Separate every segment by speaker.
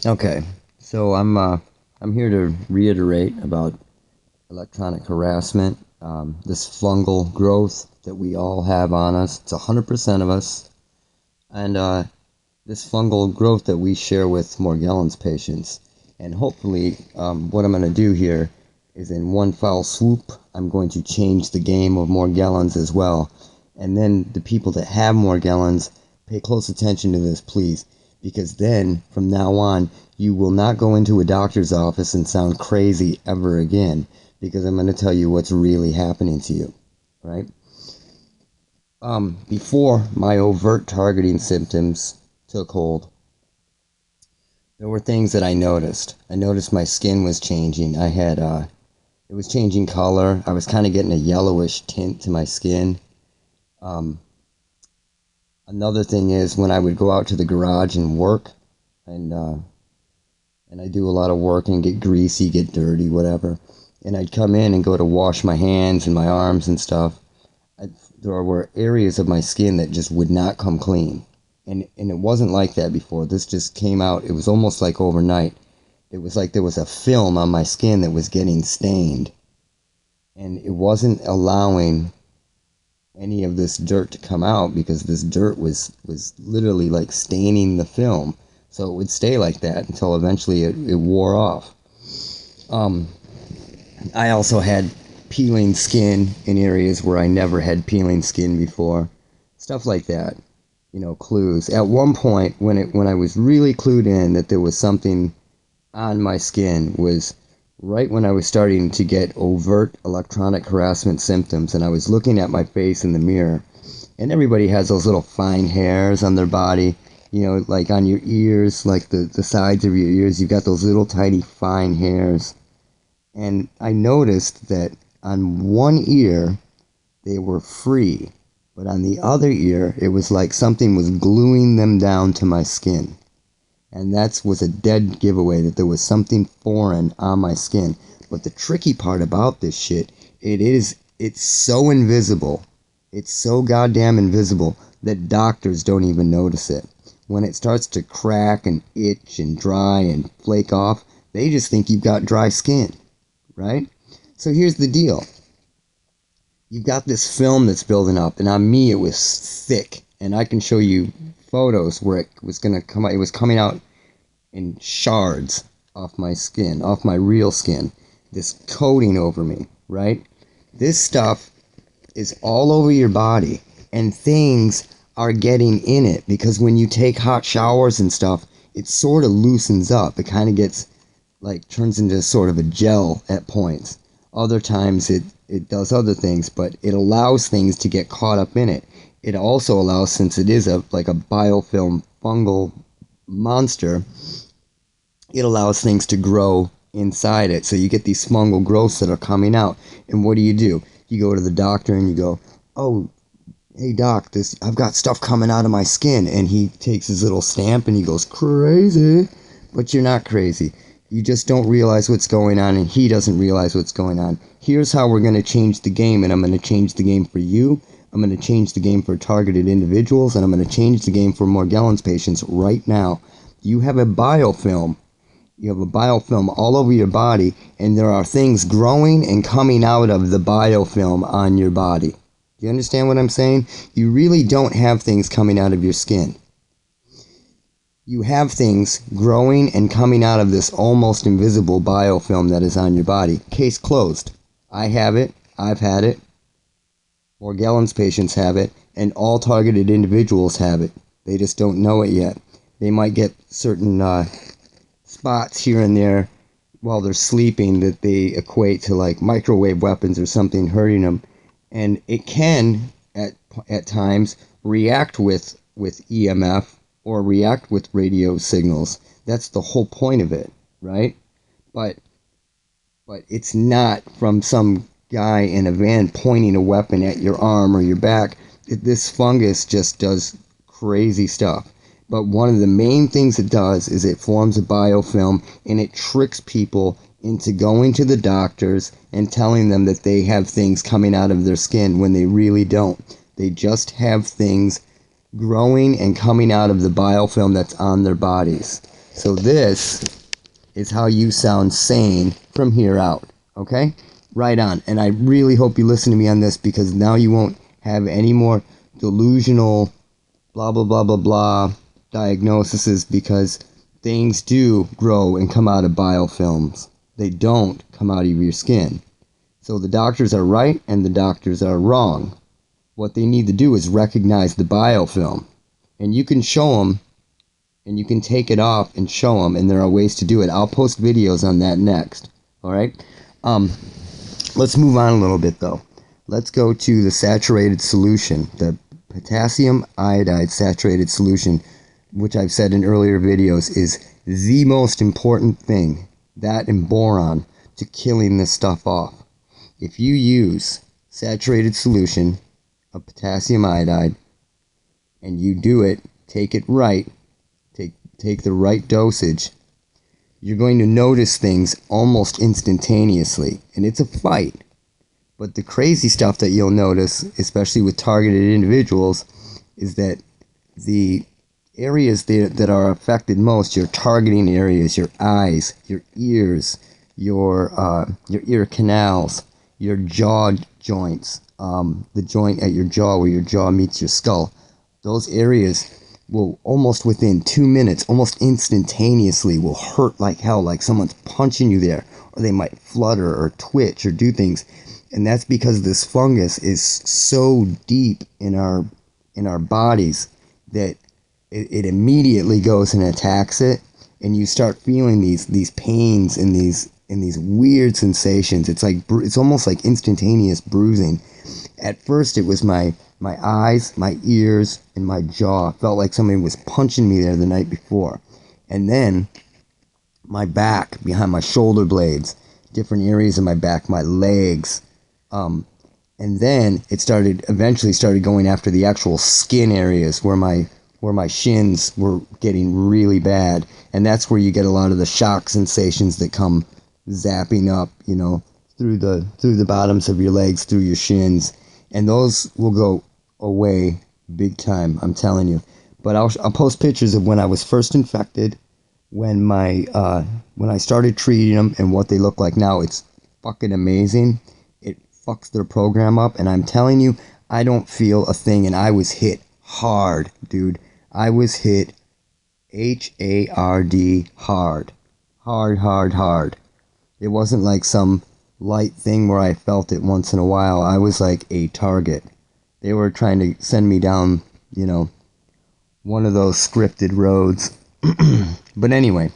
Speaker 1: Okay, so I'm here to reiterate about electronic harassment. This fungal growth that we all have on us. It's 100% of us, and this fungal growth that we share with Morgellons patients. And hopefully, what I'm going to do here is in one foul swoop, I'm going to change the game of Morgellons as well. And then the people that have Morgellons, pay close attention to this, please, because then from now on, you will not go into a doctor's office and sound crazy ever again, because I'm going to tell you what's really happening to you, right? Before my overt targeting symptoms took hold, there were things that I noticed. I noticed my skin was changing. It was changing color. I was kind of getting a yellowish tint to my skin. Um, Another thing is when I would go out to the garage and work, and uh, and I do a lot of work and get greasy, get dirty, whatever. And I'd come in and go to wash my hands and my arms and stuff. There were areas of my skin that just would not come clean. And it wasn't like that before. This just came out. It was almost like overnight. It was like there was a film on my skin that was getting stained. And it wasn't allowing any of this dirt to come out because this dirt was literally like staining the film. So it would stay like that until eventually it wore off. Um, I also had peeling skin in areas where I never had peeling skin before. Stuff like that. Clues. At one point, when I was really clued in that there was something on my skin, was right when I was starting to get overt electronic harassment symptoms, and I was looking at my face in the mirror. And everybody has those little fine hairs on their body, like on your ears, like the sides of your ears. You've got those little tiny fine hairs. And I noticed that on one ear, they were free. But on the other ear, it was like something was gluing them down to my skin. And that was a dead giveaway that there was something foreign on my skin. But the tricky part about this shit, it's so invisible. It's so goddamn invisible that doctors don't even notice it. When it starts to crack and itch and dry and flake off, they just think you've got dry skin, right? So here's the deal. You've got this film that's building up, and on me it was thick, and I can show you photos where it was gonna come out. It was coming out in shards off my skin, off my real skin. This coating over me, right? This stuff is all over your body, and things are getting in it because when you take hot showers and stuff, it sort of loosens up. It kind of gets like turns into sort of a gel at points. Other times it does other things, but it allows things to get caught up in it. It also allows, since it is like a biofilm fungal monster, it allows things to grow inside it. So you get these fungal growths that are coming out. And what do? You go to the doctor and you go, "Oh, hey doc, I've got stuff coming out of my skin." And he takes his little stamp and he goes, "Crazy." But you're not crazy. You just don't realize what's going on, and he doesn't realize what's going on. Here's how we're going to change the game, and I'm going to change the game for you. I'm going to change the game for targeted individuals, and I'm going to change the game for Morgellons patients right now. You have a biofilm. You have a biofilm all over your body, and there are things growing and coming out of the biofilm on your body. Do you understand what I'm saying? You really don't have things coming out of your skin. You have things growing and coming out of this almost invisible biofilm that is on your body. Case closed. I have it. I've had it. Morgellons patients have it. And all targeted individuals have it. They just don't know it yet. They might get certain spots here and there while they're sleeping that they equate to like microwave weapons or something hurting them. And it can, at times, react with EMF or react with radio signals. That's the whole point of it, right? But it's not from some guy in a van pointing a weapon at your arm or your back. This fungus just does crazy stuff. But one of the main things it does is it forms a biofilm, and it tricks people into going to the doctors and telling them that they have things coming out of their skin when they really don't. They just have things growing and coming out of the biofilm that's on their bodies. So this is how you sound sane from here out, okay? Right on. And I really hope you listen to me on this, because now you won't have any more delusional blah blah blah blah blah diagnoses, because things do grow and come out of biofilms. They don't come out of your skin. So the doctors are right and the doctors are wrong. What they need to do is recognize the biofilm. And you can show them, and you can take it off and show them, and there are ways to do it. I'll post videos on that next. Alright? Let's move on a little bit though. Let's go to the saturated solution, the potassium iodide saturated solution, which I've said in earlier videos is the most important thing, that and boron, to killing this stuff off. If you use saturated solution of potassium iodide, and you do it, take it right, take the right dosage, you're going to notice things almost instantaneously. And it's a fight. But the crazy stuff that you'll notice, especially with targeted individuals, is that the areas that are affected most, your targeting areas, your eyes, your ears, your ear canals, your jaw joints, the joint at your jaw where your jaw meets your skull, those areas will almost within 2 minutes, almost instantaneously, will hurt like hell, like someone's punching you there, or they might flutter or twitch or do things. And that's because this fungus is so deep in our bodies that it immediately goes and attacks it, and you start feeling these pains and these weird sensations. It's almost like instantaneous bruising. At first it was my eyes, my ears, and my jaw. It felt like somebody was punching me there the night before. And then my back, behind my shoulder blades, different areas of my back, my legs. And then it eventually started going after the actual skin areas where my shins were getting really bad. And that's where you get a lot of the shock sensations that come zapping up, through the bottoms of your legs, through your shins. And those will go away big time, I'm telling you. But I'll post pictures of when I was first infected, when I started treating them, and what they look like now. It's fucking amazing. It fucks their program up, and I'm telling you, I don't feel a thing. And I was hit hard, dude. I was hit HARD, hard. Hard. It wasn't like some light thing where I felt it once in a while. I was like a target. They were trying to send me down, one of those scripted roads. But anyway,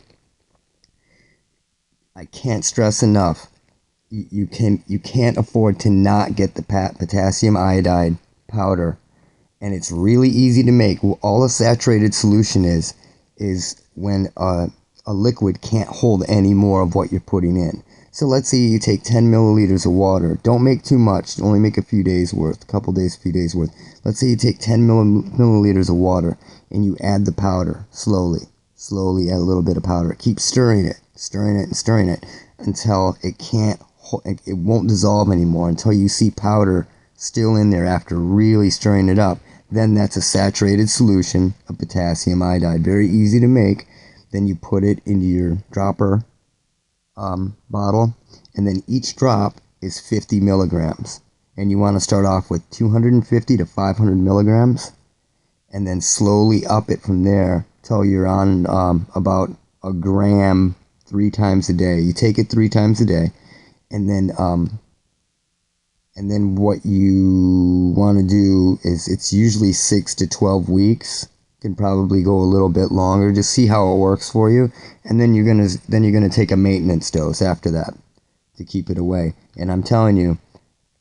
Speaker 1: I can't stress enough. You can't afford to not get the potassium iodide powder, and it's really easy to make. All a saturated solution is when a liquid can't hold any more of what you're putting in. So let's say you take 10 milliliters of water. Don't make too much. Only make a few days worth, a few days worth. Let's say you take 10 milliliters of water and you add the powder slowly. Slowly add a little bit of powder. Keep stirring it until it won't dissolve anymore, until you see powder still in there after really stirring it up. Then that's a saturated solution of potassium iodide. Very easy to make. Then you put it into your dropper bottle, and then each drop is 50 milligrams. And you want to start off with 250 to 500 milligrams, and then slowly up it from there till you're on about a gram 3 times a day. You take it 3 times a day, and then what you want to do is, it's usually 6 to 12 weeks. Can probably go a little bit longer. Just see how it works for you, and then you're gonna take a maintenance dose after that to keep it away. And I'm telling you,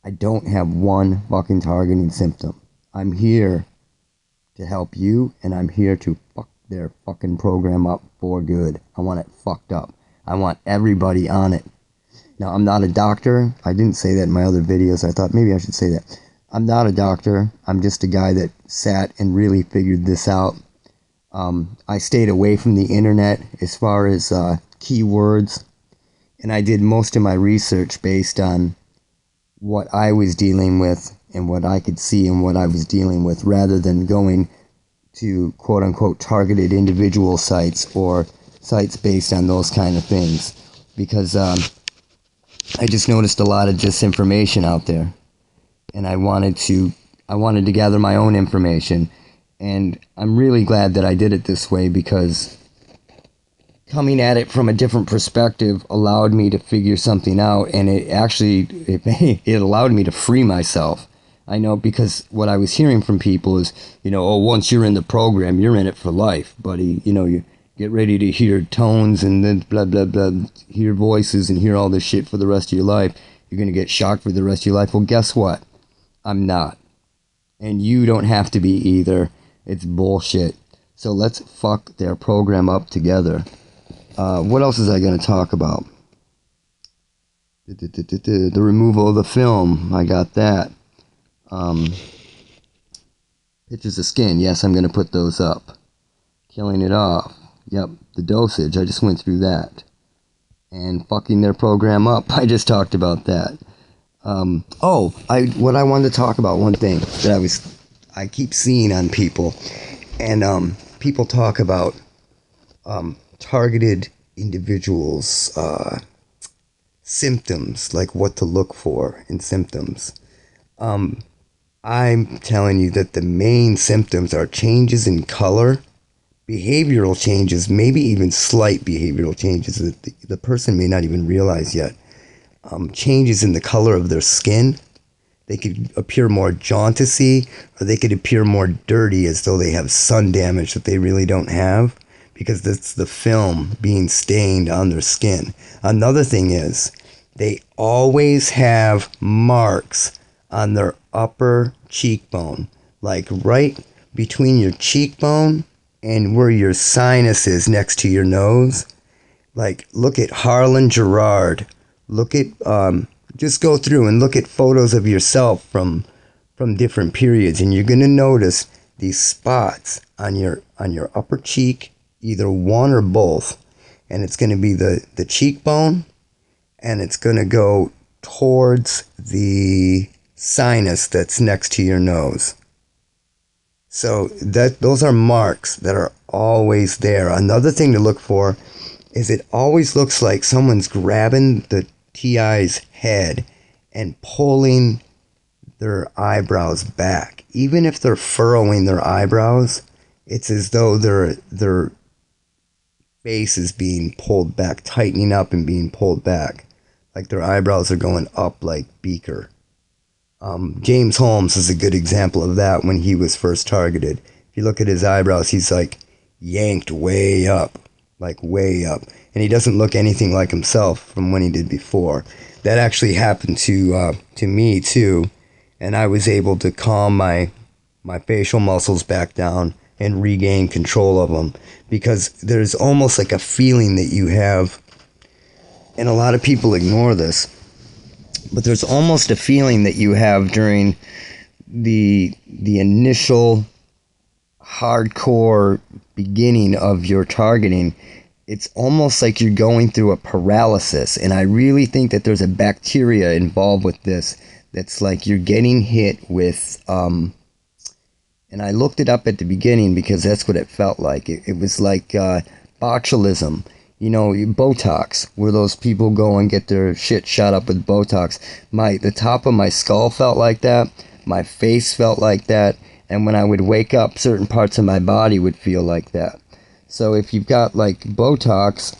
Speaker 1: I don't have one fucking targeting symptom. I'm here to help you, and I'm here to fuck their fucking program up for good. I want it fucked up. I want everybody on it. Now, I'm not a doctor. I didn't say that in my other videos. I thought maybe I should say that. I'm not a doctor. I'm just a guy that sat and really figured this out. I stayed away from the internet as far as keywords, and I did most of my research based on what I was dealing with and what I could see and what I was dealing with, rather than going to quote-unquote targeted individual sites or sites based on those kind of things, because I just noticed a lot of disinformation out there, and I wanted to gather my own information, and I'm really glad that I did it this way, because coming at it from a different perspective allowed me to figure something out, and it allowed me to free myself. I know, because what I was hearing from people is, oh, once you're in the program, you're in it for life, buddy. You get ready to hear tones and then blah, blah, blah, hear voices and hear all this shit for the rest of your life. You're going to get shocked for the rest of your life. Well, guess what? I'm not. And you don't have to be either. It's bullshit. So let's fuck their program up together. What else is I going to talk about? The removal of the film. I got that. Pictures of skin. Yes, I'm going to put those up. Killing it off. Yep, the dosage. I just went through that. And fucking their program up. I just talked about that. What I wanted to talk about, one thing that I keep seeing on people, and people talk about targeted individuals' symptoms, like what to look for in symptoms. I'm telling you that the main symptoms are changes in color, behavioral changes, maybe even slight behavioral changes that the person may not even realize yet. Changes in the color of their skin. They could appear more jaundicey, or they could appear more dirty, as though they have sun damage that they really don't have, because that's the film being stained on their skin. Another thing is, they always have marks on their upper cheekbone, like right between your cheekbone and where your sinus is next to your nose. Like, look at Harlan Gerard. Look at, just go through and look at photos of yourself from different periods, and you're going to notice these spots on your upper cheek, either one or both, and it's going to be the cheekbone, and it's going to go towards the sinus that's next to your nose. So those are marks that are always there. Another thing to look for is it always looks like someone's grabbing the TI's head and pulling their eyebrows back. Even if they're furrowing their eyebrows, it's as though their face is being pulled back, tightening up and being pulled back. Like their eyebrows are going up like Beaker. James Holmes is a good example of that when he was first targeted. If you look at his eyebrows, he's like yanked way up. Like way up. And he doesn't look anything like himself from when he did before. That actually happened to me too. And I was able to calm my facial muscles back down and regain control of them. Because there's almost like a feeling that you have, and a lot of people ignore this, but there's almost a feeling that you have during the initial hardcore beginning of your targeting. It's almost like you're going through a paralysis, and I really think that there's a bacteria involved with this that's like you're getting hit with, and I looked it up at the beginning because that's what it felt like. It was like botulism. Botox, where those people go and get their shit shot up with Botox. The top of my skull felt like that. My face felt like that. And when I would wake up, certain parts of my body would feel like that. So if you've got like Botox,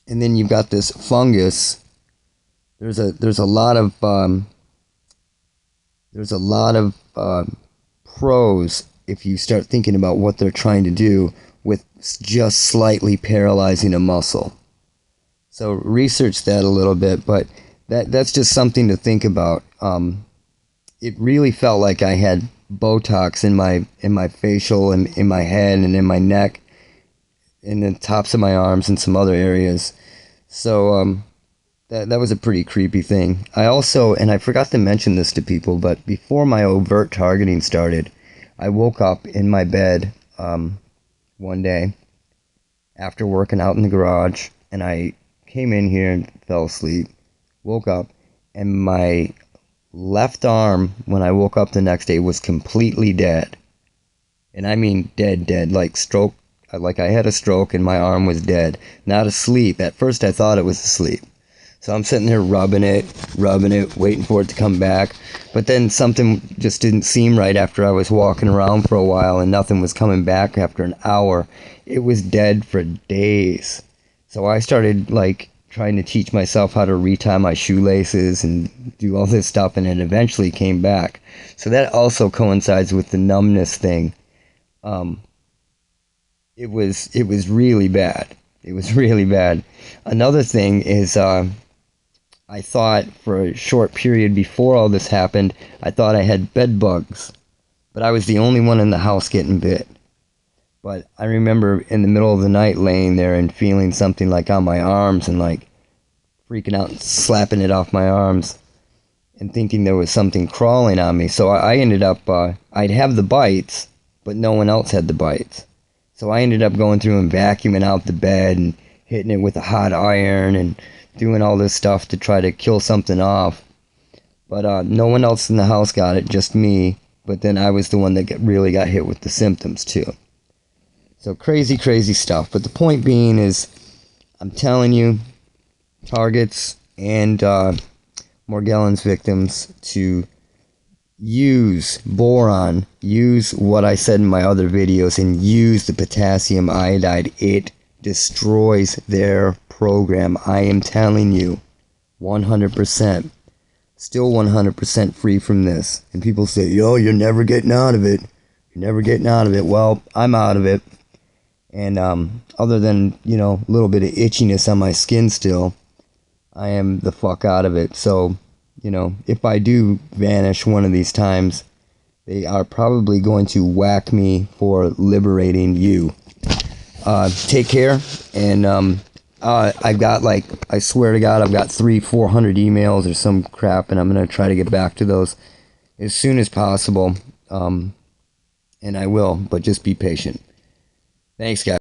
Speaker 1: and then you've got this fungus, there's a lot of pros if you start thinking about what they're trying to do with just slightly paralyzing a muscle. So research that a little bit, but that's just something to think about. It really felt like I had Botox in my facial and in my head and in my neck, in the tops of my arms and some other areas. So that was a pretty creepy thing. I also, and I forgot to mention this to people, but before my overt targeting started, I woke up in my bed one day after working out in the garage, and I came in here and fell asleep, woke up, and my left arm, when I woke up the next day, was completely dead. And I mean dead, like stroke I had a stroke and my arm was dead. Not asleep. At first I thought it was asleep. So I'm sitting there rubbing it, waiting for it to come back. But then something just didn't seem right after I was walking around for a while and nothing was coming back after an hour. It was dead for days. So I started like trying to teach myself how to retie my shoelaces and do all this stuff, and it eventually came back. So that also coincides with the numbness thing. It was really bad. It was really bad. Another thing is I thought for a short period before all this happened, I thought I had bed bugs. But I was the only one in the house getting bit. But I remember in the middle of the night laying there and feeling something like on my arms and like freaking out and slapping it off my arms and thinking there was something crawling on me. So I ended up, I'd have the bites, but no one else had the bites. So I ended up going through and vacuuming out the bed and hitting it with a hot iron and doing all this stuff to try to kill something off. But no one else in the house got it, just me. But then I was the one that really got hit with the symptoms too. So crazy, crazy stuff. But the point being is, I'm telling you, targets and Morgellons victims to use boron, use what I said in my other videos, and use the potassium iodide. It destroys their program. I am telling you, 100%. Still 100% free from this. And people say, yo, you're never getting out of it. You're never getting out of it. Well, I'm out of it. And other than, you know, a little bit of itchiness on my skin still, I am the fuck out of it. So, you know, if I do vanish one of these times, they are probably going to whack me for liberating you. Take care. And I've got like, I swear to God, I've got 300-400 emails or some crap, and I'm going to try to get back to those as soon as possible. And I will, but just be patient. Thanks, guys.